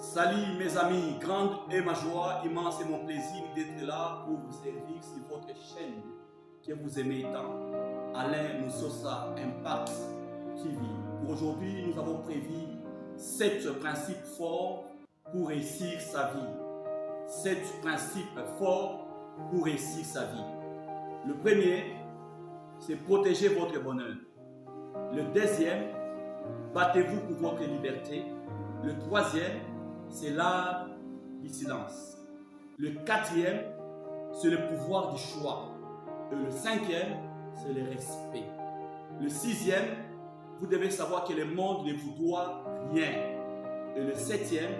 Salut mes amis, grande est ma joie, immense est mon plaisir d'être là pour vous servir sur votre chaîne que vous aimez tant. Alain Moussosa Impact TV. Pour aujourd'hui, nous avons prévu 7 principes forts pour réussir sa vie. 7 principes forts pour réussir sa vie. Le premier, c'est protéger votre bonheur. Le deuxième, battez-vous pour votre liberté. Le troisième, c'est l'art du silence. Le quatrième, c'est le pouvoir du choix. Et le cinquième, c'est le respect. Le sixième, vous devez savoir que le monde ne vous doit rien. Et le septième,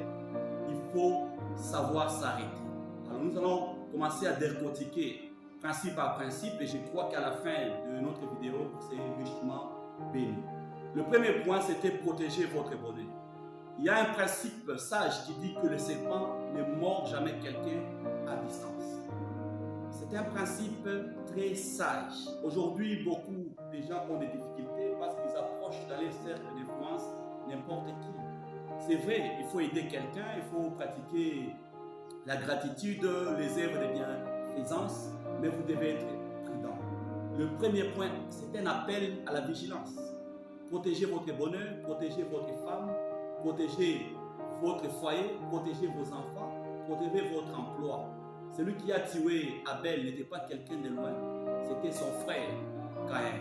il faut savoir s'arrêter. Alors nous allons commencer à décortiquer principe par principe et je crois qu'à la fin de notre vidéo, c'est richement béni. Le premier point, c'était protéger votre bonheur. Il y a un principe sage qui dit que le serpent ne mord jamais quelqu'un à distance. C'est un principe très sage. Aujourd'hui, beaucoup de gens ont des difficultés parce qu'ils approchent dans les cercles d'influence n'importe qui. C'est vrai, il faut aider quelqu'un, il faut pratiquer la gratitude, les œuvres de bienfaisance, mais vous devez être prudent. Le premier point, c'est un appel à la vigilance. Protégez votre bonheur, protégez votre femme, protégez votre foyer, protégez vos enfants, protégez votre emploi. Celui qui a tué Abel n'était pas quelqu'un de loin, c'était son frère Caïn.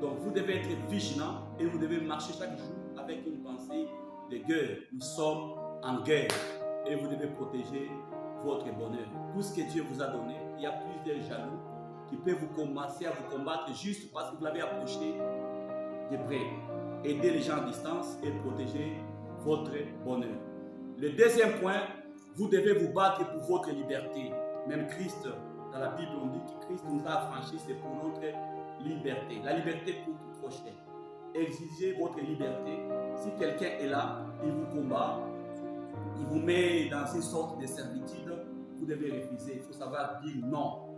Donc vous devez être vigilant et vous devez marcher chaque jour avec une pensée de guerre. Nous sommes en guerre et vous devez protéger votre bonheur. Tout ce que Dieu vous a donné, il y a plusieurs jaloux qui peuvent vous commencer à vous combattre juste parce que vous l'avez approché de près. Aidez les gens à distance et protéger votre bonheur. Le deuxième point, vous devez vous battre pour votre liberté. Même Christ, dans la Bible, on dit que Christ nous a affranchis, c'est pour notre liberté. La liberté coûte trop cher. Exigez votre liberté. Si quelqu'un est là, il vous combat, il vous met dans une sorte de servitude, vous devez refuser. Il faut savoir dire non.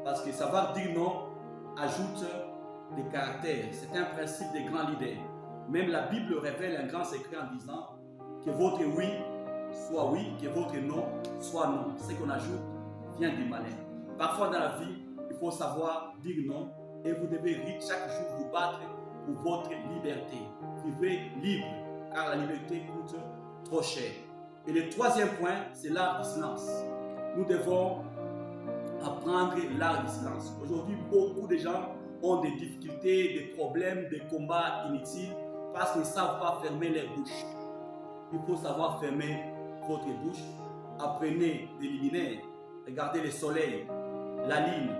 Parce que savoir dire non ajoute des caractères. C'est un principe des grands leaders. Même la Bible révèle un grand secret en disant que votre oui soit oui, que votre non soit non. Ce qu'on ajoute vient du malin. Parfois dans la vie, il faut savoir dire non et vous devez chaque jour vous battre pour votre liberté. Vivez libre car la liberté coûte trop cher. Et le troisième point, c'est l'art du silence. Nous devons apprendre l'art du silence. Aujourd'hui, beaucoup de gens ont des difficultés, des problèmes, des combats inutiles parce qu'ils ne savent pas fermer leur bouche. Il faut savoir fermer votre bouche. Apprenez des luminaires. Regardez le soleil, la lune,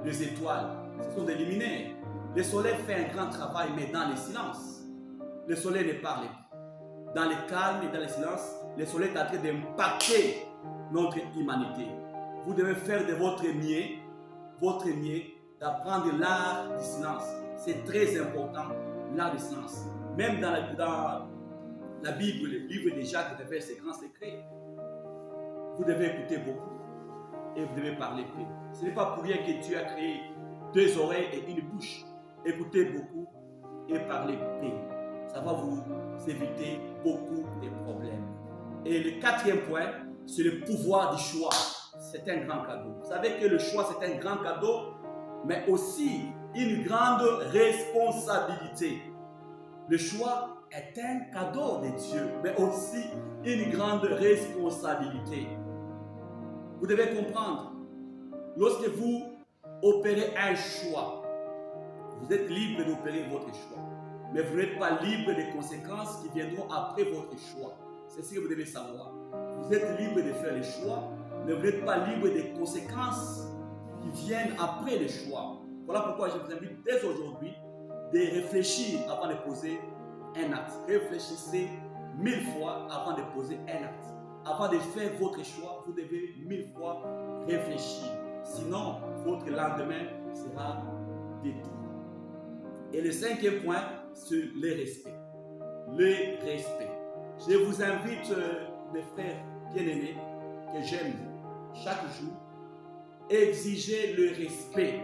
les étoiles. Ce sont des luminaires. Le soleil fait un grand travail, mais dans le silence. Le soleil ne parle pas. Dans le calme et dans le silence, le soleil est en train d'impacter notre humanité. Vous devez faire de votre mieux, d'apprendre l'art du silence. C'est très important, l'art du silence. Même dans la Bible, le livre de Jacques révèle ses grands secrets. Vous devez écouter beaucoup et vous devez parler peu. Ce n'est pas pour rien que Dieu a créé 2 oreilles et une bouche. Écoutez beaucoup et parlez peu. Ça va vous éviter beaucoup de problèmes. Et le quatrième point, c'est le pouvoir du choix. C'est un grand cadeau. Vous savez que le choix, c'est un grand cadeau, mais aussi une grande responsabilité. Le choix est un cadeau de Dieu, mais aussi une grande responsabilité. Vous devez comprendre, lorsque vous opérez un choix, vous êtes libre d'opérer votre choix, mais vous n'êtes pas libre des conséquences qui viendront après votre choix. C'est ce que vous devez savoir. Vous êtes libre de faire les choix, mais vous n'êtes pas libre des conséquences qui viennent après le choix. Voilà pourquoi je vous invite dès aujourd'hui de réfléchir avant de poser un acte. Réfléchissez 1000 fois avant de poser un acte. Avant de faire votre choix, vous devez 1000 fois réfléchir. Sinon, votre lendemain sera détruit. Et le cinquième point, c'est le respect. Le respect. Je vous invite, mes frères bien-aimés, que j'aime chaque jour, exigez le respect.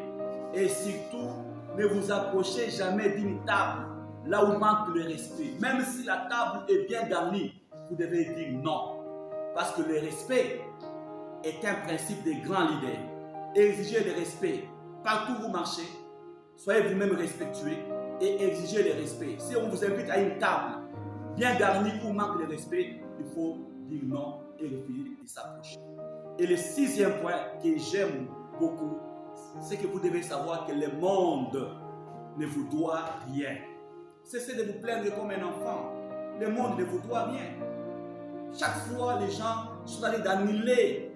Et surtout, ne vous approchez jamais d'une table là où manque le respect. Même si la table est bien garnie, vous devez dire non. Parce que le respect est un principe des grands leaders. Exigez le respect. Partout où vous marchez, soyez vous-même respectueux et exigez le respect. Si on vous invite à une table bien garnie où manque de respect, il faut dire non et refuser de s'approcher. Et le 6e point que j'aime beaucoup, c'est que vous devez savoir que le monde ne vous doit rien. Cessez de vous plaindre comme un enfant. Le monde ne vous doit rien. Chaque fois, les gens sont allés d'annuler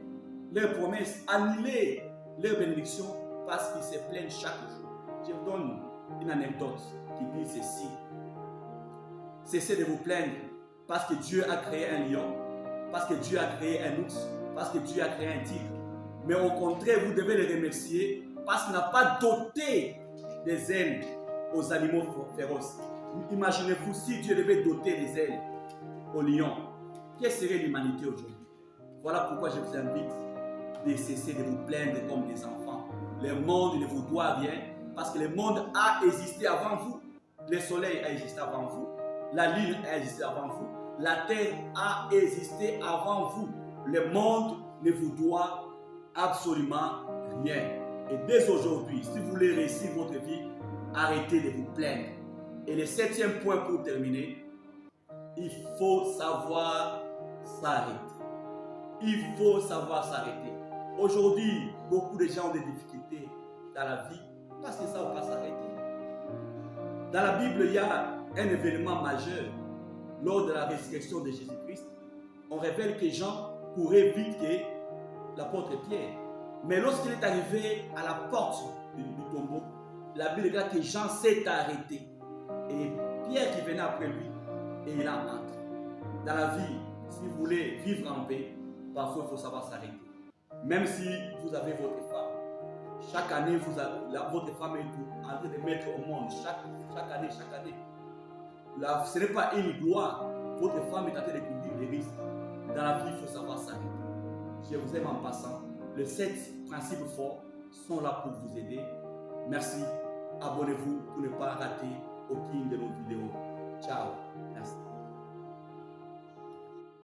leurs promesses, annuler leurs bénédictions parce qu'ils se plaignent chaque jour. Je vous donne une anecdote qui dit ceci. Cessez de vous plaindre parce que Dieu a créé un lion, parce que Dieu a créé un ours, parce que Dieu a créé un tigre. Mais au contraire, vous devez les remercier parce qu'il n'a pas doté des ailes aux animaux féroces. Imaginez-vous si Dieu devait doter des ailes aux lions. Quelle serait l'humanité aujourd'hui? Voilà pourquoi je vous invite de cesser de vous plaindre comme des enfants. Le monde ne vous doit rien parce que le monde a existé avant vous. Le soleil a existé avant vous. La lune a existé avant vous. La terre a existé avant vous. Le monde ne vous doit absolument rien. Et dès aujourd'hui, si vous voulez réussir votre vie, arrêtez de vous plaindre. Et le 7e point pour terminer, il faut savoir s'arrêter. Il faut savoir s'arrêter. Aujourd'hui, beaucoup de gens ont des difficultés dans la vie parce qu'ils ne savent pas s'arrêter. Dans la Bible, il y a un événement majeur lors de la résurrection de Jésus-Christ. On révèle que Jean courait vite que l'apôtre Pierre. Mais lorsqu'il est arrivé à la porte du tombeau, la Bible dit que Jean s'est arrêté. Et Pierre qui venait après lui, et il a entré. Dans la vie, si vous voulez vivre en paix, parfois il faut savoir s'arrêter. Même si vous avez votre femme, chaque année, votre femme est en train de mettre au monde, chaque année. Là, ce n'est pas une gloire. Votre femme est en train de couvrir les risques. Dans la vie, il faut savoir s'arrêter. Je vous aime en passant. Les 7 principes forts sont là pour vous aider. Merci. Abonnez-vous pour ne pas rater aucune de nos vidéos. Ciao. Merci.